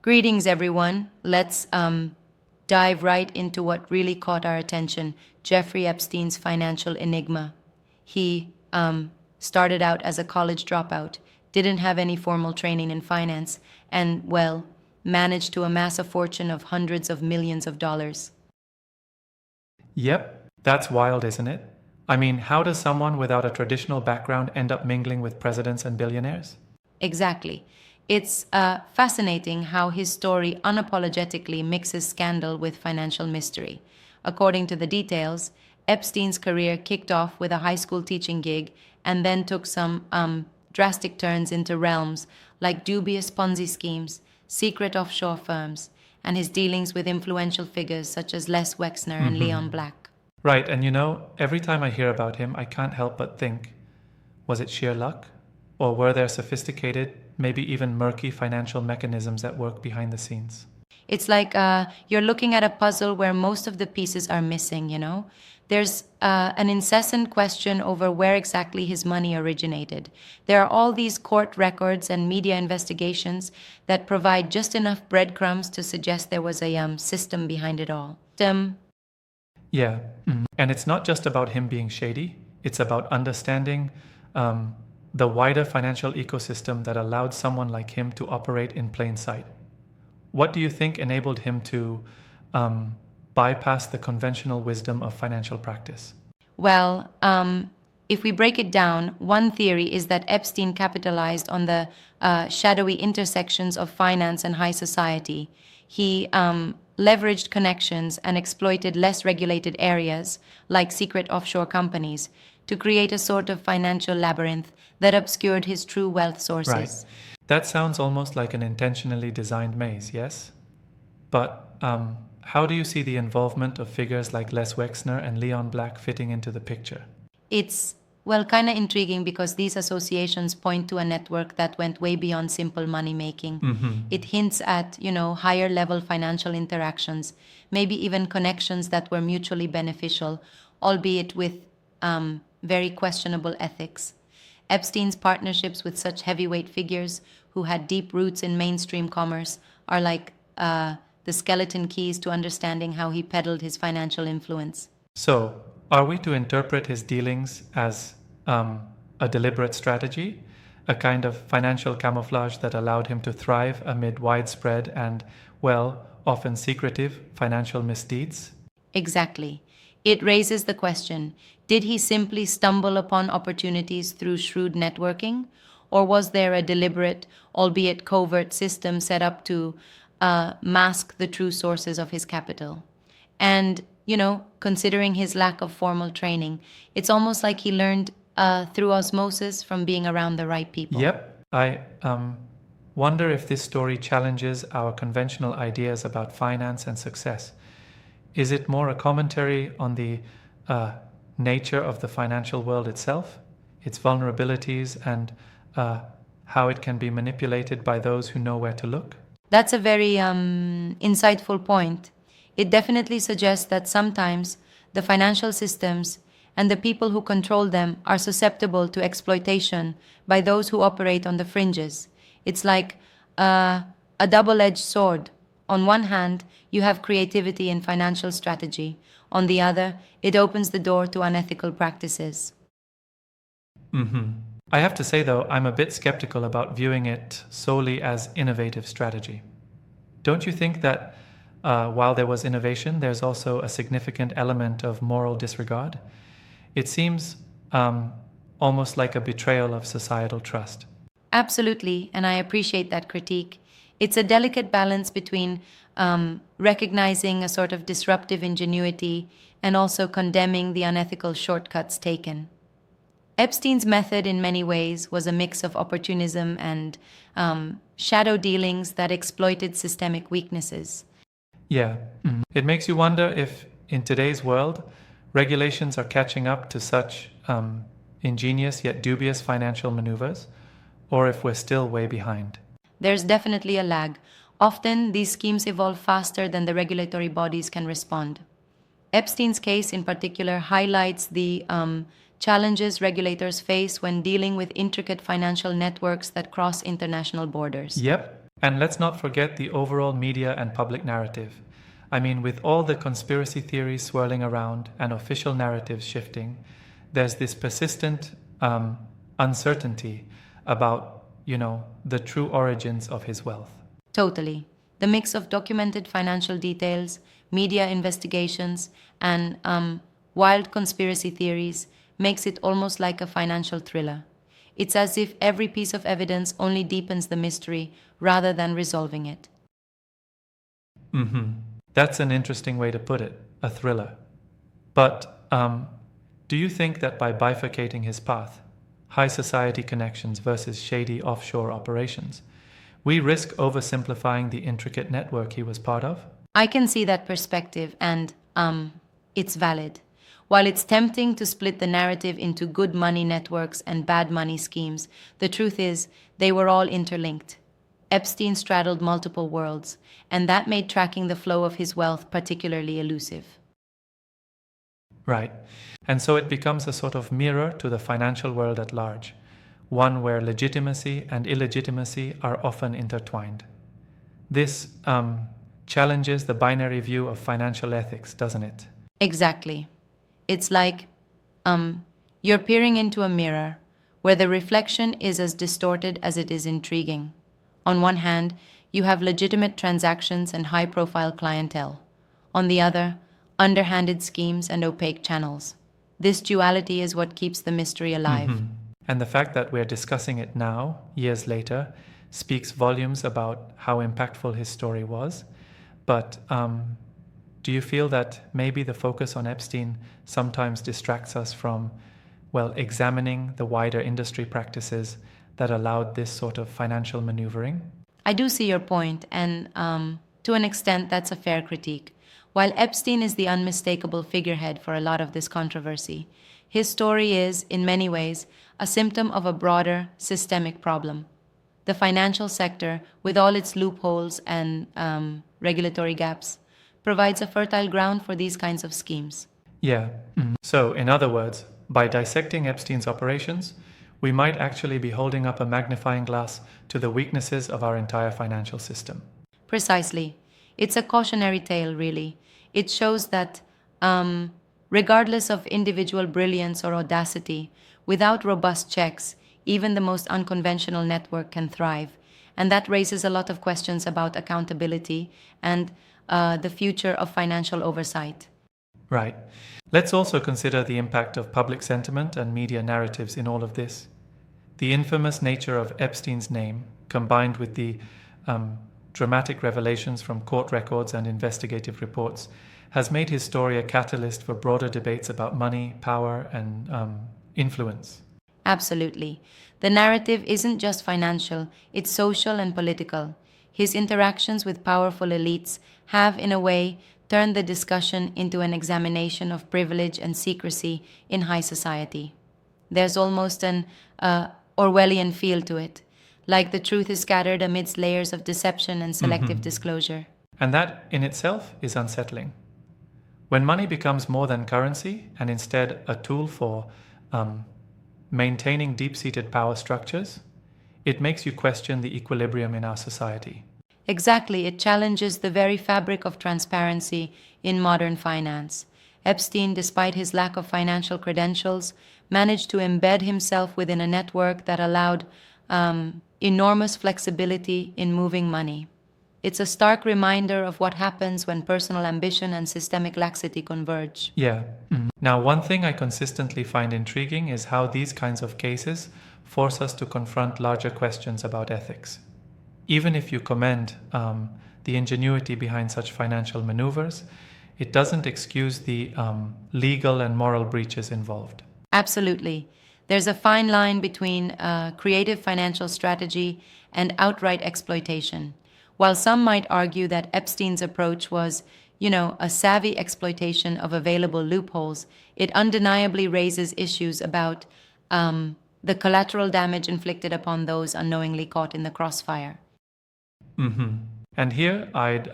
Greetings, everyone. Let's dive right into what really caught our attention: Jeffrey Epstein's financial enigma. He started out as a college dropout, didn't have any formal training in finance, and, well, managed to amass a fortune of hundreds of millions of dollars. Yep, that's wild, isn't it? I mean, how does someone without a traditional background end up mingling with presidents and billionaires? Exactly. It's fascinating how his story unapologetically mixes scandal with financial mystery. According to the details, Epstein's career kicked off with a high school teaching gig and then took some drastic turns into realms like dubious Ponzi schemes, secret offshore firms, and his dealings with influential figures such as Les Wexner and Leon Black. Right, and every time I hear about him, I can't help but think, was it sheer luck? Or were there sophisticated, maybe even murky financial mechanisms at work behind the scenes? It's like you're looking at a puzzle where most of the pieces are missing. There's an incessant question over where exactly his money originated. There are all these court records and media investigations that provide just enough breadcrumbs to suggest there was a system behind it all. Yeah, and it's not just about him being shady, it's about understanding the wider financial ecosystem that allowed someone like him to operate in plain sight. What do you think enabled him to bypass the conventional wisdom of financial practice? Well, if we break it down, one theory is that Epstein capitalized on the shadowy intersections of finance and high society. He leveraged connections and exploited less regulated areas, like secret offshore companies, to create a sort of financial labyrinth that obscured his true wealth sources. Right. That sounds almost like an intentionally designed maze, yes? But how do you see the involvement of figures like Les Wexner and Leon Black fitting into the picture? It's, well, kind of intriguing because these associations point to a network that went way beyond simple money making. It hints at higher level financial interactions, maybe even connections that were mutually beneficial, albeit with very questionable ethics. Epstein's partnerships with such heavyweight figures who had deep roots in mainstream commerce are like the skeleton keys to understanding how he peddled his financial influence. So, are we to interpret his dealings as a deliberate strategy, a kind of financial camouflage that allowed him to thrive amid widespread and, well, often secretive financial misdeeds? Exactly. It raises the question: did he simply stumble upon opportunities through shrewd networking? Or was there a deliberate, albeit covert, system set up to mask the true sources of his capital? And considering his lack of formal training, it's almost like he learned through osmosis from being around the right people. Yep. I wonder if this story challenges our conventional ideas about finance and success. Is it more a commentary on the nature of the financial world itself, its vulnerabilities, and how it can be manipulated by those who know where to look? That's a very insightful point. It definitely suggests that sometimes the financial systems and the people who control them are susceptible to exploitation by those who operate on the fringes. It's like a double-edged sword. On one hand, you have creativity in financial strategy. On the other, it opens the door to unethical practices. I have to say, though, I'm a bit skeptical about viewing it solely as innovative strategy. Don't you think that while there was innovation, there's also a significant element of moral disregard? It seems almost like a betrayal of societal trust. Absolutely, and I appreciate that critique. It's a delicate balance between recognizing a sort of disruptive ingenuity and also condemning the unethical shortcuts taken. Epstein's method, in many ways, was a mix of opportunism and shadow dealings that exploited systemic weaknesses. Yeah. It makes you wonder if, in today's world, regulations are catching up to such ingenious yet dubious financial maneuvers, or if we're still way behind. There's definitely a lag. Often, these schemes evolve faster than the regulatory bodies can respond. Epstein's case, in particular, highlights the challenges regulators face when dealing with intricate financial networks that cross international borders. Yep. And let's not forget the overall media and public narrative. I mean, with all the conspiracy theories swirling around and official narratives shifting, there's this persistent uncertainty about, the true origins of his wealth. Totally. The mix of documented financial details, media investigations, and wild conspiracy theories makes it almost like a financial thriller. It's as if every piece of evidence only deepens the mystery rather than resolving it. That's an interesting way to put it, a thriller. But do you think that by bifurcating his path, high society connections versus shady offshore operations, we risk oversimplifying the intricate network he was part of? I can see that perspective, and it's valid. While it's tempting to split the narrative into good money networks and bad money schemes, the truth is they were all interlinked. Epstein straddled multiple worlds, and that made tracking the flow of his wealth particularly elusive. Right. And so it becomes a sort of mirror to the financial world at large, one where legitimacy and illegitimacy are often intertwined. This challenges the binary view of financial ethics, doesn't it? Exactly. It's like you're peering into a mirror where the reflection is as distorted as it is intriguing. On one hand, you have legitimate transactions and high profile clientele. On the other, underhanded schemes and opaque channels. This duality is what keeps the mystery alive. And the fact that we're discussing it now, years later, speaks volumes about how impactful his story was. But do you feel that maybe the focus on Epstein sometimes distracts us from, examining the wider industry practices that allowed this sort of financial maneuvering? I do see your point, and to an extent, that's a fair critique. While Epstein is the unmistakable figurehead for a lot of this controversy, his story is, in many ways, a symptom of a broader, systemic problem. The financial sector, with all its loopholes and regulatory gaps, provides a fertile ground for these kinds of schemes. Yeah. So, in other words, by dissecting Epstein's operations, we might actually be holding up a magnifying glass to the weaknesses of our entire financial system. Precisely. It's a cautionary tale, really. It shows that, regardless of individual brilliance or audacity, without robust checks, even the most unconventional network can thrive. And that raises a lot of questions about accountability and the future of financial oversight. Right. Let's also consider the impact of public sentiment and media narratives in all of this. The infamous nature of Epstein's name, combined with the dramatic revelations from court records and investigative reports, has made his story a catalyst for broader debates about money, power, and influence. Absolutely. The narrative isn't just financial, it's social and political. His interactions with powerful elites have, in a way, turned the discussion into an examination of privilege and secrecy in high society. There's almost an Orwellian feel to it, like the truth is scattered amidst layers of deception and selective disclosure. And that, in itself, is unsettling. When money becomes more than currency and instead a tool for maintaining deep-seated power structures, it makes you question the equilibrium in our society. Exactly, it challenges the very fabric of transparency in modern finance. Epstein, despite his lack of financial credentials, managed to embed himself within a network that allowed enormous flexibility in moving money. It's a stark reminder of what happens when personal ambition and systemic laxity converge. Yeah. Now, one thing I consistently find intriguing is how these kinds of cases force us to confront larger questions about ethics. Even if you commend the ingenuity behind such financial maneuvers, it doesn't excuse the legal and moral breaches involved. Absolutely. There's a fine line between creative financial strategy and outright exploitation. While some might argue that Epstein's approach was, a savvy exploitation of available loopholes, it undeniably raises issues about the collateral damage inflicted upon those unknowingly caught in the crossfire. And here I'd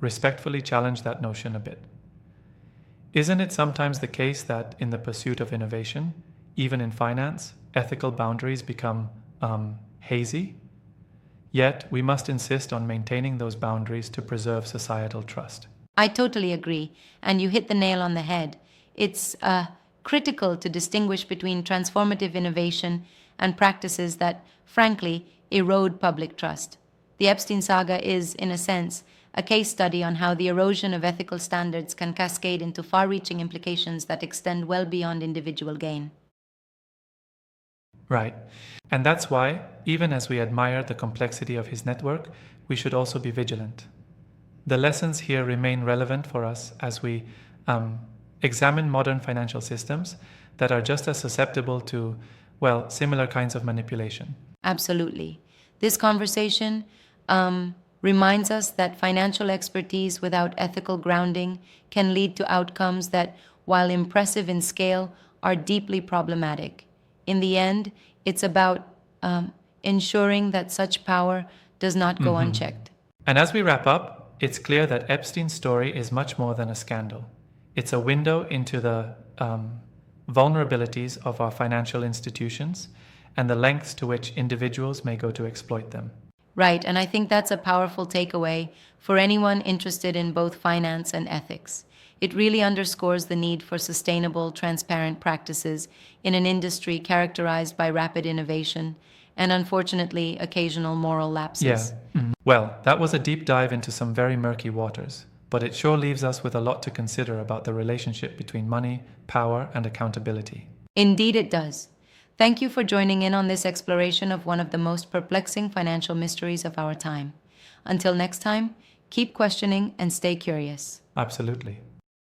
respectfully challenge that notion a bit. Isn't it sometimes the case that in the pursuit of innovation, even in finance, ethical boundaries become hazy? Yet, we must insist on maintaining those boundaries to preserve societal trust. I totally agree, and you hit the nail on the head. It's critical to distinguish between transformative innovation and practices that, frankly, erode public trust. The Epstein saga is, in a sense, a case study on how the erosion of ethical standards can cascade into far reaching implications that extend well beyond individual gain. Right. And that's why, even as we admire the complexity of his network, we should also be vigilant. The lessons here remain relevant for us as we examine modern financial systems that are just as susceptible to, well, similar kinds of manipulation. Absolutely. This conversation reminds us that financial expertise without ethical grounding can lead to outcomes that, while impressive in scale, are deeply problematic. In the end, it's about ensuring that such power does not go unchecked. And as we wrap up, it's clear that Epstein's story is much more than a scandal. It's a window into the vulnerabilities of our financial institutions and the lengths to which individuals may go to exploit them. Right, and I think that's a powerful takeaway for anyone interested in both finance and ethics. It really underscores the need for sustainable, transparent practices in an industry characterized by rapid innovation and, unfortunately, occasional moral lapses. Yeah. Well, that was a deep dive into some very murky waters, but it sure leaves us with a lot to consider about the relationship between money, power, and accountability. Indeed, it does. Thank you for joining in on this exploration of one of the most perplexing financial mysteries of our time. Until next time, keep questioning and stay curious. Absolutely.